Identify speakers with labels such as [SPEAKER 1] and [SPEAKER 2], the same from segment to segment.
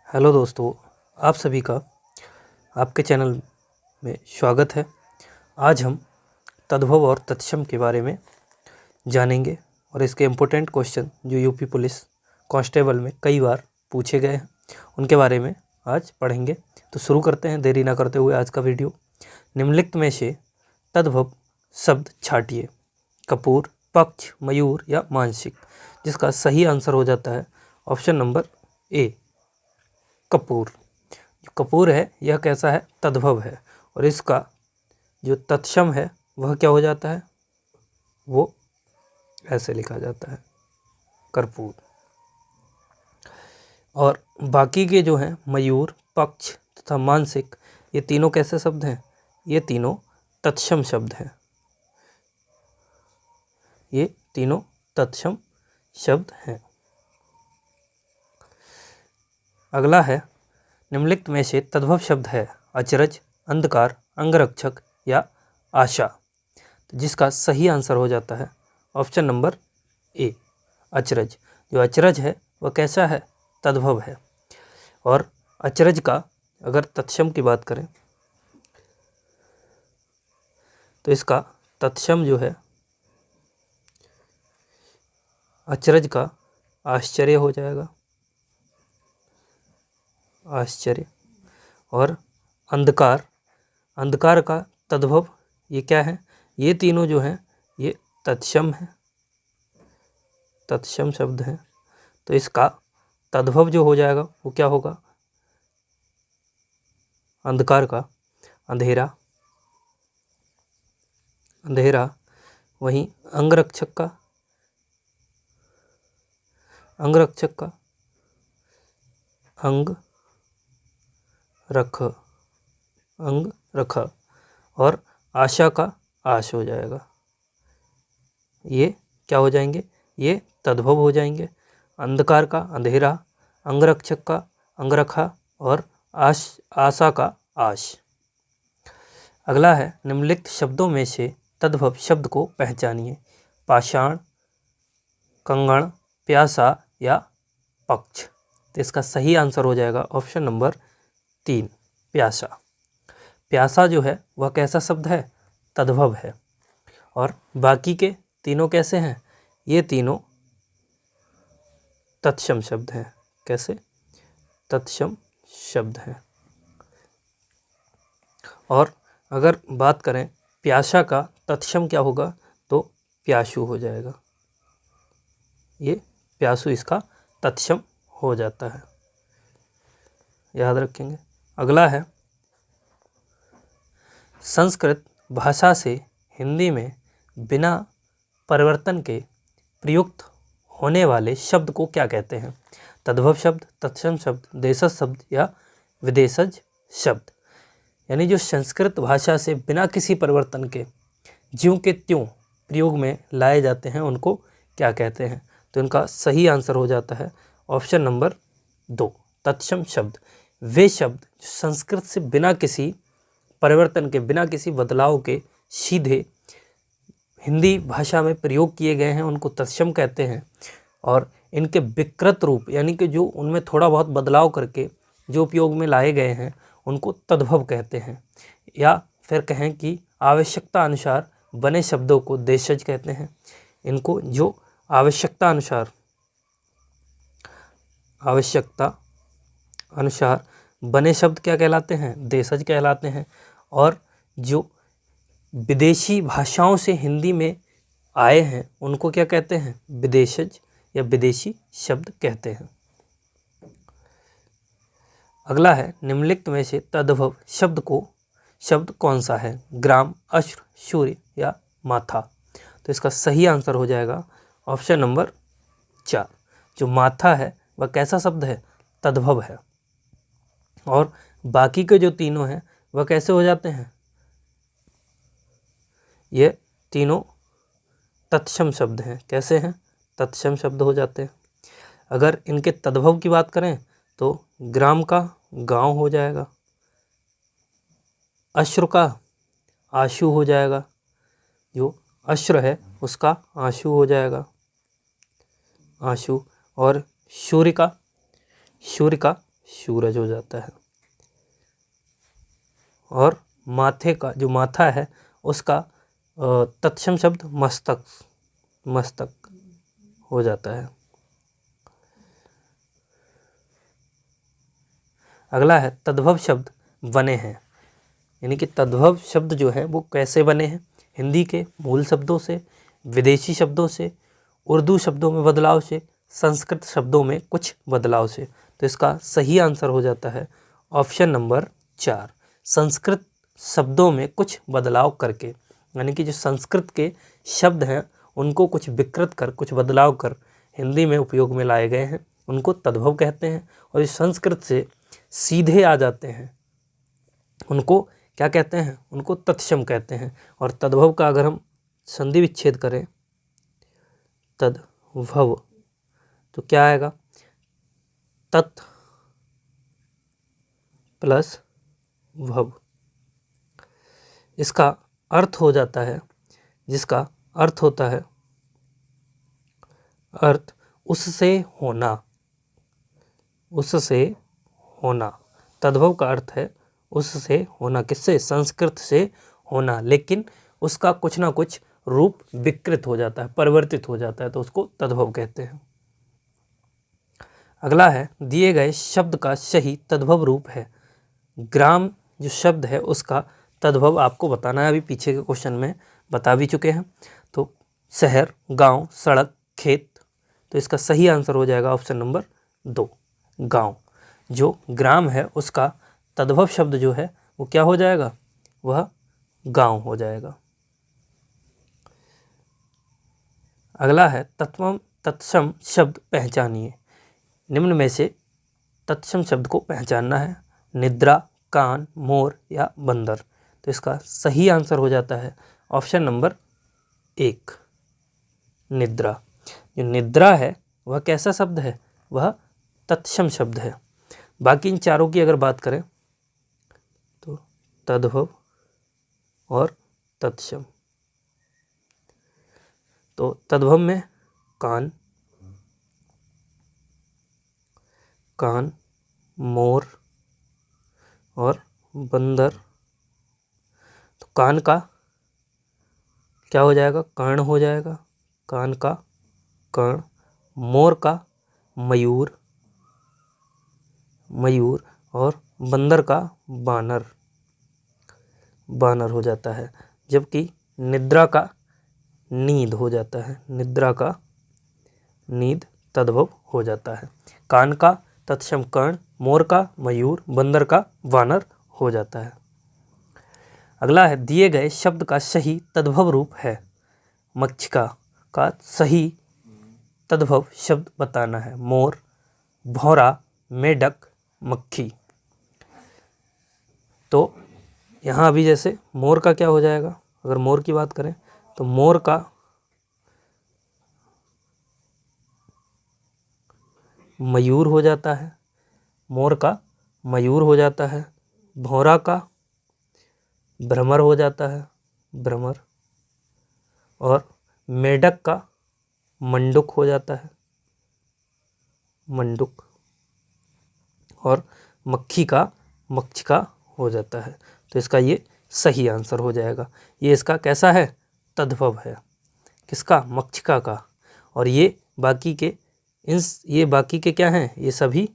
[SPEAKER 1] Hello दोस्तों, आप सभी का आपके चैनल में स्वागत है। आज हम तद्भव और तत्सम के बारे में जानेंगे और इसके इम्पोर्टेंट क्वेश्चन जो यूपी पुलिस कांस्टेबल में कई बार पूछे गए हैं उनके बारे में आज पढ़ेंगे। तो शुरू करते हैं देरी ना करते हुए आज का वीडियो। निम्नलिखित में से तद्भव शब्द छाटिए। कपूर, पक्ष, मयूर या मानसिक, जिसका सही आंसर हो जाता है ऑप्शन नंबर ए, कपूर। जो कपूर है यह कैसा है? तद्भव है। और इसका जो तत्सम है वह क्या हो जाता है? वो ऐसे लिखा जाता है, कर्पूर। और बाकी के जो हैं मयूर, पक्ष तथा मानसिक, ये तीनों कैसे शब्द हैं? ये तीनों तत्सम शब्द हैं। ये तीनों तत्सम शब्द हैं। अगला है, निम्नलिखित में से तद्भव शब्द है अचरज, अंधकार, अंगरक्षक या आशा। तो जिसका सही आंसर हो जाता है ऑप्शन नंबर ए, अचरज। जो अचरज है वह कैसा है? तद्भव है। और अचरज का अगर तत्सम की बात करें तो इसका तत्सम जो है अचरज का आश्चर्य हो जाएगा, आश्चर्य। और अंधकार, अंधकार का तद्भव ये क्या है? ये तीनों जो हैं ये तत्सम है, तत्सम शब्द हैं। तो इसका तद्भव जो हो जाएगा वो क्या होगा? अंधकार का अंधेरा, अंधेरा। वहीं अंगरक्षक का, अंगरक्षक का अंग रख, अंग रखा। और आशा का आश हो जाएगा। ये क्या हो जाएंगे? ये तद्भव हो जाएंगे। अंधकार का अंधेरा, अंगरक्षक का अंगरखा और आशा का आश। अगला है, निम्नलिखित शब्दों में से तद्भव शब्द को पहचानिए। पाषाण, कंगण, प्यासा या पक्ष। तो इसका सही आंसर हो जाएगा ऑप्शन नंबर 3, प्यासा। प्यासा जो है वह कैसा शब्द है? तद्भव है। और बाकी के तीनों कैसे हैं? ये तीनों तत्सम शब्द हैं। कैसे? तत्सम शब्द हैं। और अगर बात करें प्यासा का तत्सम क्या होगा तो प्यासु हो जाएगा। ये प्यासु इसका तत्सम हो जाता है, याद रखेंगे। अगला है, संस्कृत भाषा से हिंदी में बिना परिवर्तन के प्रयुक्त होने वाले शब्द को क्या कहते हैं? तद्भव शब्द, तत्सम शब्द, देशज शब्द या विदेशज शब्द। यानी जो संस्कृत भाषा से बिना किसी परिवर्तन के ज्यों के त्यों प्रयोग में लाए जाते हैं उनको क्या कहते हैं? तो इनका सही आंसर हो जाता है ऑप्शन नंबर 2, तत्सम शब्द। वे शब्द जो संस्कृत से बिना किसी परिवर्तन के, बिना किसी बदलाव के सीधे हिंदी भाषा में प्रयोग किए गए हैं उनको तत्सम कहते हैं। और इनके विकृत रूप यानी कि जो उनमें थोड़ा बहुत बदलाव करके जो उपयोग में लाए गए हैं उनको तद्भव कहते हैं। या फिर कहें कि आवश्यकता अनुसार बने शब्दों को देशज कहते हैं। इनको जो आवश्यकता अनुसार बने शब्द क्या कहलाते हैं? देशज कहलाते हैं। और जो विदेशी भाषाओं से हिंदी में आए हैं उनको क्या कहते हैं? विदेशज या विदेशी शब्द कहते हैं। अगला है, निम्नलिखित में से तद्भव शब्द कौन सा है? ग्राम, अश्र, सूर्य या माथा। तो इसका सही आंसर हो जाएगा ऑप्शन नंबर 4। जो माथा है वह कैसा शब्द है? तद्भव है। और बाकी के जो तीनों हैं वह कैसे हो जाते हैं? ये तीनों तत्सम शब्द हैं। कैसे हैं? तत्सम शब्द हो जाते हैं। अगर इनके तद्भव की बात करें तो ग्राम का गांव हो जाएगा, अश्रु का आंसू हो जाएगा, जो अश्र है उसका आंसू हो जाएगा, आंसू। और सूर्य का सूरज हो जाता है। और माथे का जो माथा है उसका तत्सम शब्द मस्तक, मस्तक हो जाता है। अगला है तद्भव शब्द बने हैं, यानी कि तद्भव शब्द जो है वो कैसे बने हैं? हिंदी के मूल शब्दों से, विदेशी शब्दों से, उर्दू शब्दों में बदलाव से, संस्कृत शब्दों में कुछ बदलाव से। तो इसका सही आंसर हो जाता है ऑप्शन नंबर 4, संस्कृत शब्दों में कुछ बदलाव करके। यानी कि जो संस्कृत के शब्द हैं उनको कुछ विकृत कर, कुछ बदलाव कर हिंदी में उपयोग में लाए गए हैं, उनको तद्भव कहते हैं। और जो संस्कृत से सीधे आ जाते हैं उनको क्या कहते हैं? उनको तत्सम कहते हैं। और तद्भव का अगर हम संधि विच्छेद करें तद्भव तो क्या आएगा? तत् प्लस भव। इसका अर्थ हो जाता है, जिसका अर्थ होता है अर्थ उससे होना, उससे होना। तद्भव का अर्थ है उससे होना, किससे? संस्कृत से होना, लेकिन उसका कुछ ना कुछ रूप विकृत हो जाता है, परिवर्तित हो जाता है, तो उसको तद्भव कहते हैं। अगला है दिए गए शब्द का सही तद्भव रूप है। ग्राम जो शब्द है उसका तद्भव आपको बताना है, अभी पीछे के क्वेश्चन में बता भी चुके हैं। तो शहर, गांव, सड़क, खेत, तो इसका सही आंसर हो जाएगा ऑप्शन नंबर 2 गांव। जो ग्राम है उसका तद्भव शब्द जो है वो क्या हो जाएगा? वह गांव हो जाएगा। अगला है तत्सम शब्द पहचानिए। निम्न में से तत्सम शब्द को पहचानना है। निद्रा, कान, मोर या बंदर। तो इसका सही आंसर हो जाता है ऑप्शन नंबर 1 निद्रा। जो निद्रा है वह कैसा शब्द है? वह तत्सम शब्द है। बाकी इन चारों की अगर बात करें तो तद्भव और तत्सम। तो तद्भव में कान, कान, मोर और बंदर। तो कान का क्या हो जाएगा? कर्ण हो जाएगा, कान का कर्ण। मोर का मयूर, मयूर। और बंदर का बानर, बानर हो जाता है। जबकि निद्रा का नींद हो जाता है, निद्रा का नींद तद्भव हो जाता है। कान का तत्सम कर्ण, मोर का मयूर, बंदर का वानर हो जाता है। अगला है दिए गए शब्द का सही तद्भव रूप है। मक्षिका का सही तद्भव शब्द बताना है। मोर, भौरा, मेढक, मक्खी। तो यहाँ अभी जैसे मोर का क्या हो जाएगा? अगर मोर की बात करें तो मोर का मयूर हो जाता है, मोर का मयूर हो जाता है। भौरा का भ्रमर हो जाता है, भ्रमर। और मेढक का मंडुक हो जाता है, मंडुक। और मक्खी का मक्षिका हो जाता है। तो इसका ये सही आंसर हो जाएगा। ये इसका कैसा है? तद्भव है। किसका? मक्षिका का। और ये बाकी के क्या हैं? ये सभी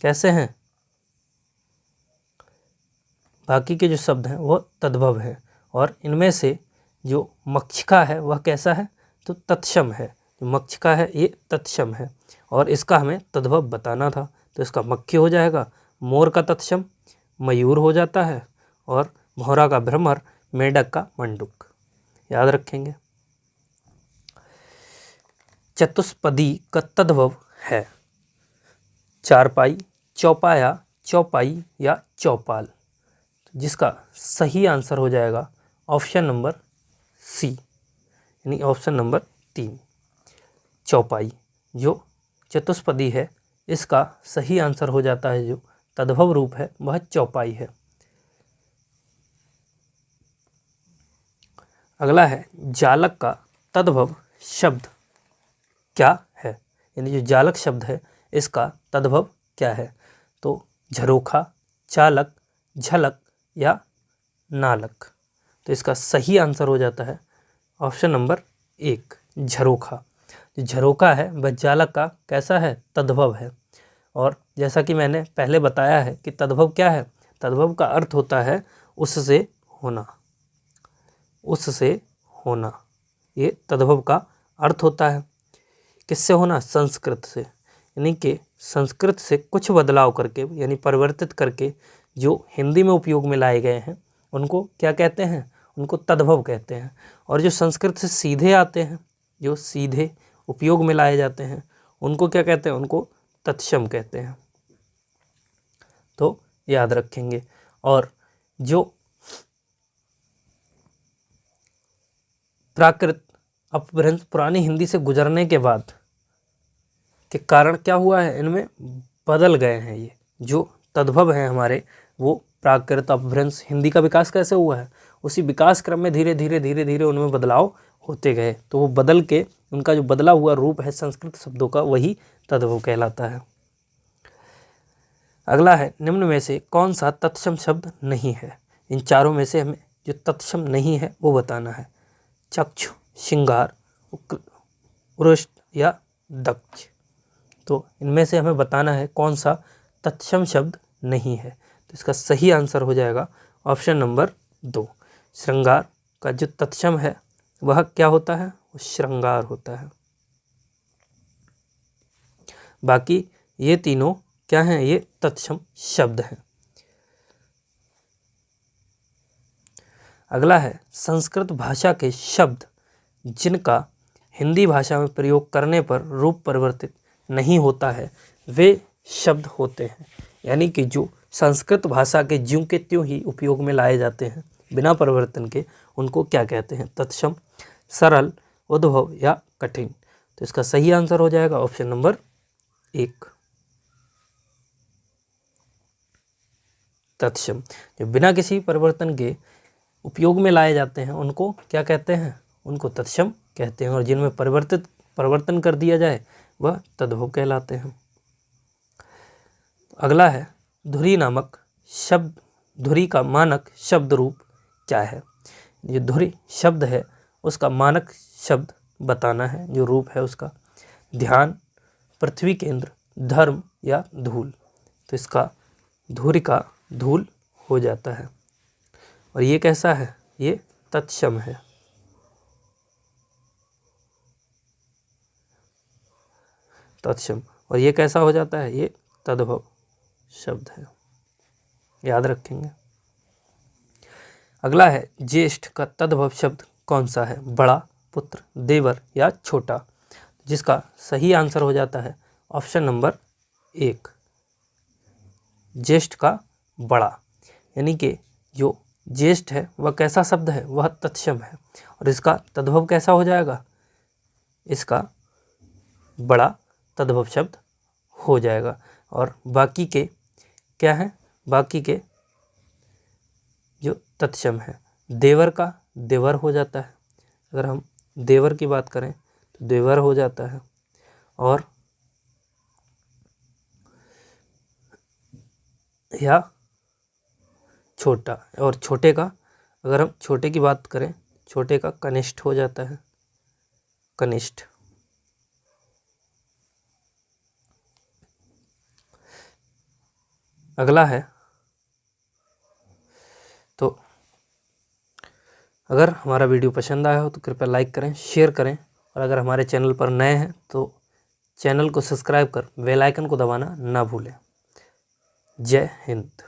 [SPEAKER 1] कैसे हैं? बाकी के जो शब्द हैं वो तद्भव हैं। और इनमें से जो मक्षिका है वह कैसा है? तो तत्सम है। जो मक्षिका है ये तत्सम है और इसका हमें तद्भव बताना था। तो इसका मक्खी हो जाएगा, मोर का तत्सम मयूर हो जाता है और भौरा का भ्रमर, मेढक का मंडुक। याद रखेंगे। चतुष्पदी का तद्भव है चारपाई, चौपाया, चौपाई या चौपाल। जिसका सही आंसर हो जाएगा ऑप्शन नंबर सी, यानी ऑप्शन नंबर 3 चौपाई। जो चतुष्पदी है इसका सही आंसर हो जाता है, जो तद्भव रूप है वह चौपाई है। अगला है जालक का तद्भव शब्द क्या है, यानी जो जालक शब्द है इसका तद्भव क्या है। तो झरोखा, चालक, झलक या नालक। तो इसका सही आंसर हो जाता है ऑप्शन नंबर 1 झरोखा। जो झरोखा है वह चालक का कैसा है, तद्भव है। और जैसा कि मैंने पहले बताया है कि तद्भव क्या है, तद्भव का अर्थ होता है उससे होना, उससे होना, ये तद्भव का अर्थ होता है। किससे होना, संस्कृत से, यानी कि संस्कृत से कुछ बदलाव करके यानी परिवर्तित करके जो हिंदी में उपयोग में लाए गए हैं उनको क्या कहते हैं, उनको तद्भव कहते हैं। और जो संस्कृत से सीधे आते हैं, जो सीधे उपयोग में लाए जाते हैं उनको क्या कहते हैं, उनको तत्सम कहते हैं। तो याद रखेंगे। और जो प्राकृत अपभ्रंश पुरानी हिंदी से गुजरने के बाद के कारण क्या हुआ है, इनमें बदल गए हैं। ये जो तद्भव हैं हमारे, वो प्राकृत अपभ्रंश, हिंदी का विकास कैसे हुआ है, उसी विकास क्रम में धीरे धीरे उनमें बदलाव होते गए। तो वो बदल के उनका जो बदला हुआ रूप है संस्कृत शब्दों का, वही तद्भव कहलाता है। अगला है, निम्न में से कौन सा तत्सम शब्द नहीं है। इन चारों में से हमें जो तत्सम नहीं है वो बताना है। चक्षु, श्रृंगार, उरुष्ट या दक्ष। तो इनमें से हमें बताना है कौन सा तत्सम शब्द नहीं है। तो इसका सही आंसर हो जाएगा ऑप्शन नंबर 2 श्रृंगार का जो तत्सम है वह क्या होता है, वो श्रृंगार होता है। बाकी ये तीनों क्या हैं, ये तत्सम शब्द हैं। अगला है, संस्कृत भाषा के शब्द जिनका हिंदी भाषा में प्रयोग करने पर रूप परिवर्तित नहीं होता है वे शब्द होते हैं। यानी कि जो संस्कृत भाषा के ज्यों के त्यों ही उपयोग में लाए जाते हैं बिना परिवर्तन के, उनको क्या कहते हैं, तत्सम, सरल, उद्भव या कठिन। तो इसका सही आंसर हो जाएगा ऑप्शन नंबर 1 तत्सम। जो बिना किसी परिवर्तन के उपयोग में लाए जाते हैं उनको क्या कहते हैं, उनको तत्सम कहते हैं। और जिनमें परिवर्तन कर दिया जाए वह तद्भव कहलाते हैं। अगला है, धुरी नामक शब्द, धुरी का मानक शब्द रूप क्या है। जो धुरी शब्द है उसका मानक शब्द बताना है, जो रूप है उसका। ध्यान, पृथ्वी केंद्र, धर्म या धूल। तो इसका धुरी का धूल हो जाता है। और ये कैसा है, ये तत्सम है। तत्सम। और ये कैसा हो जाता है, ये तद्भव शब्द है, याद रखेंगे। अगला है, ज्येष्ठ का तद्भव शब्द कौन सा है, बड़ा, पुत्र, देवर या छोटा। जिसका सही आंसर हो जाता है ऑप्शन नंबर 1 ज्येष्ठ का बड़ा। यानी कि जो ज्येष्ठ है वह कैसा शब्द है, वह तत्सम है। और इसका तद्भव कैसा हो जाएगा, इसका बड़ा तद्भव शब्द हो जाएगा। और बाकी के क्या है, बाकी के जो तत्सम है, देवर का देवर हो जाता है। अगर हम देवर की बात करें तो देवर हो जाता है। और या छोटा, और छोटे का अगर हम छोटे की बात करें, छोटे का कनिष्ठ हो जाता है, कनिष्ठ। अगला है, तो अगर हमारा वीडियो पसंद आया हो तो कृपया लाइक करें, शेयर करें। और अगर हमारे चैनल पर नए हैं तो चैनल को सब्सक्राइब कर बेल आइकन को दबाना ना भूलें। जय हिंद।